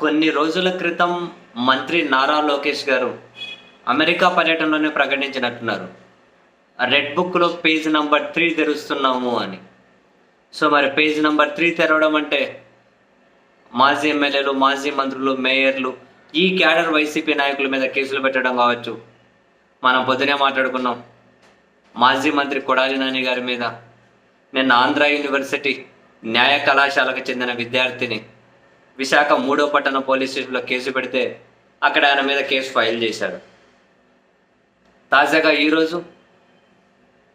కొన్ని రోజుల క్రితం మంత్రి నారా లోకేష్ గారు అమెరికా పర్యటనలోనే ప్రకటించినట్టున్నారు. రెడ్ బుక్‌లో పేజ్ నంబర్ 3 తెరుస్తున్నాము అని. సో, మరి పేజ్ నంబర్ 3 తెరవడం అంటే మాజీ ఎమ్మెల్యేలు, మాజీ మంత్రులు, మేయర్లు, ఈ క్యాడర్ వైసీపీ నాయకుల మీద కేసులు పెట్టడం కావచ్చు. మనం పొద్దునే మాట్లాడుకున్నాం. మాజీ మంత్రి కొడాలి నాని గారి మీద నిన్న ఆంధ్ర యూనివర్సిటీ న్యాయ కళాశాలకు చెందిన విద్యార్థిని విశాఖ 3వ పట్టణ పోలీస్ స్టేషన్లో కేసు పెడితే అక్కడ ఆయన మీద కేసు ఫైల్ చేశారు. తాజాగా ఈరోజు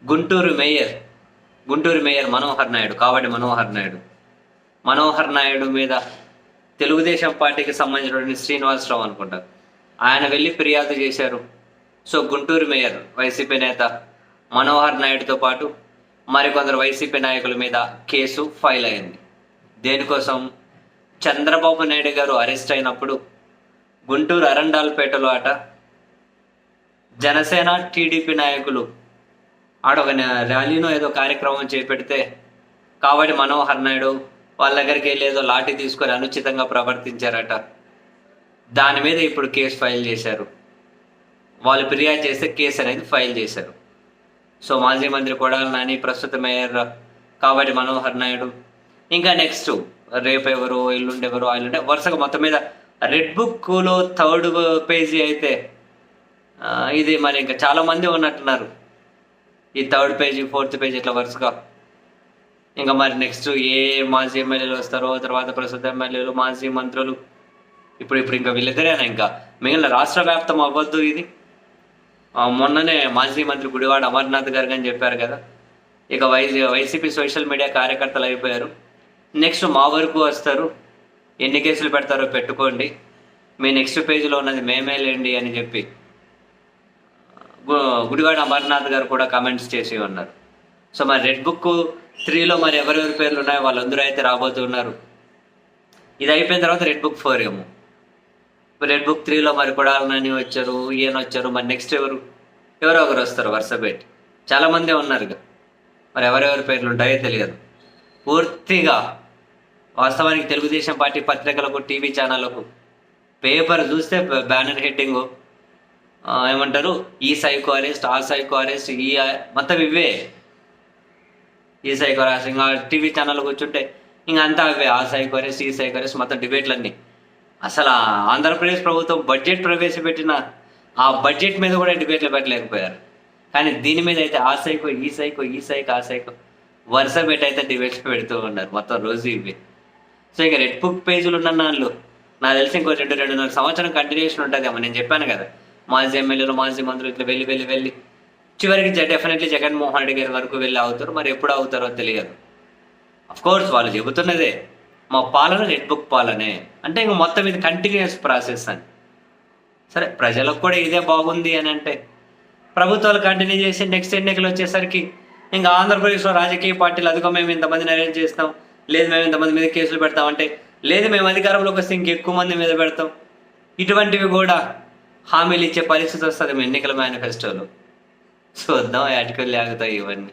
గుంటూరు మేయర్ మనోహర్ నాయుడు, కావటి మనోహర్ నాయుడు మీద తెలుగుదేశం పార్టీకి సంబంధించిన శ్రీనివాసరావు అనుకుంటారు, ఆయన వెళ్ళి ఫిర్యాదు చేశారు. సో, గుంటూరు మేయర్ వైసీపీ నేత మనోహర్ నాయుడుతో పాటు మరికొందరు వైసీపీ నాయకుల మీద కేసు ఫైల్ అయింది. దేనికోసం? చంద్రబాబు నాయుడు గారు అరెస్ట్ అయినప్పుడు గుంటూరు అరండాల్పేటలో జనసేన టీడీపీ నాయకులు ఆడొక ర్యాలీనో ఏదో కార్యక్రమం చేపెడితే కావటి మనోహర్ నాయుడు వాళ్ళ దగ్గరికి వెళ్ళి ఏదో లాఠీ తీసుకొని అనుచితంగా ప్రవర్తించారట. దాని మీద ఇప్పుడు కేసు ఫైల్ చేశారు. వాళ్ళు ఫిర్యాదు చేస్తే కేసు అనేది ఫైల్ చేశారు. సో, మాజీ మంత్రి కొడాలి నాని, ప్రస్తుత మేయర్ కావటి మనోహర్ నాయుడు, ఇంకా నెక్స్ట్ రేపు ఎవరు, ఎల్లుండెవరు, వరుసగా మొత్తం మీద రెడ్ బుక్లో 3rd పేజీ అయితే ఇది మరి ఇంకా చాలామంది ఉన్నట్టున్నారు. ఈ 3rd పేజీ, 4th పేజీ ఇట్లా వరుసగా. ఇంకా మరి నెక్స్ట్ ఏ మాజీ ఎమ్మెల్యేలు వస్తారో, తర్వాత ప్రస్తుత ఎమ్మెల్యేలు, మాజీ మంత్రులు, ఇప్పుడు ఇంకా వీళ్ళిద్దరేనా? ఇంకా మిగిలిన రాష్ట్ర వ్యాప్తం అవ్వద్దు ఇది. మొన్ననే మాజీ మంత్రి గుడివాడ అమర్నాథ్ గారు అని చెప్పారు కదా. ఇక వైసీపీ సోషల్ మీడియా కార్యకర్తలు అయిపోయారు. నెక్స్ట్ మా వరకు వస్తారు, ఎన్ని కేసులు పెడతారో పెట్టుకోండి, మీ నెక్స్ట్ పేజీలో ఉన్నది మేమేలేండి అని చెప్పి గుడివాడ అమర్నాథ్ గారు కూడా కామెంట్స్ చేసి ఉన్నారు. సో, మరి రెడ్ బుక్ 3లో మరి ఎవరెవరి పేర్లు ఉన్నాయో వాళ్ళందరూ అయితే రాబోతున్నారు. ఇది అయిపోయిన తర్వాత రెడ్ బుక్ 4 ఏమో. రెడ్ బుక్ 3లో మరి కొడాలి నాని వచ్చారు, ఈయన వచ్చారు, మరి నెక్స్ట్ ఎవరో ఒకరు వస్తారు వరుస పెట్టి. చాలామందే ఉన్నారు. మరి ఎవరెవరి పేర్లు ఉంటాయో తెలియదు. పూర్తిగా వాస్తవానికి తెలుగుదేశం పార్టీ పత్రికలకు, టీవీ ఛానళ్లకు పేపర్ చూస్తే బ్యానర్ హెడ్డింగ్ ఏమంటారు, ఈ సైకో అరెస్ట్, ఆ సైకో అరెస్ట్, మొత్తం ఇవే. ఈ సైకో అరెస్ట్. ఇంకా టీవీ ఛానల్ కూర్చుంటే ఇంకా అంతా అవే, ఆ సైకో అరెస్ట్, ఈ సైకో అరెస్ట్, మొత్తం డిబేట్లన్నీ. అసలు ఆంధ్రప్రదేశ్ ప్రభుత్వం బడ్జెట్ ప్రవేశపెట్టిన ఆ బడ్జెట్ మీద కూడా డిబేట్లు పెట్టలేకపోయారు. కానీ దీని మీద అయితే ఆ సైకో, ఈ సైకో, ఆ సైకో వరుస పెట్టి అయితే డిబేట్స్ పెడుతూ ఉన్నారు మొత్తం రోజు ఇవి. సో, ఇక రెడ్ బుక్ పేజీలు ఉన్న వాళ్ళు నాకు తెలిసి ఇంకో 2-2.5 సంవత్సరం కంటిన్యూషన్ ఉంటుందేమో. నేను చెప్పాను కదా, మాజీ ఎమ్మెల్యేలు, మాజీ మంత్రులు ఇట్లా వెళ్ళి చివరికి డెఫినెట్లీ జగన్మోహన్ రెడ్డి గారి వరకు వెళ్ళి అవుతారు. మరి ఎప్పుడు అవుతారో తెలియదు. అఫ్కోర్స్ వాళ్ళు చెబుతున్నదే మా పాలన రెడ్ బుక్ పాలనే అంటే ఇంక మొత్తం ఇది కంటిన్యూస్ ప్రాసెస్ అని. సరే, ప్రజలకు కూడా ఇదే బాగుంది అని అంటే ప్రభుత్వాలు కంటిన్యూ చేసి నెక్స్ట్ ఎన్నికలు వచ్చేసరికి ఇంకా ఆంధ్రప్రదేశ్లో రాజకీయ పార్టీలు అదిగో మేము ఇంతమందిని అరేంజ్ చేస్తాం, లేదు మేము ఇంతమంది మీద కేసులు పెడతాం అంటే, లేదు మేము అధికారంలోకి వస్తే ఇంకెక్కువ మంది మీద పెడతాం, ఇటువంటివి కూడా హామీలు ఇచ్చే పరిస్థితి వస్తుంది ఎన్నికల మేనిఫెస్టోలో. చూద్దాం, ఆటికల్లి ఆగుతాయి ఇవన్నీ.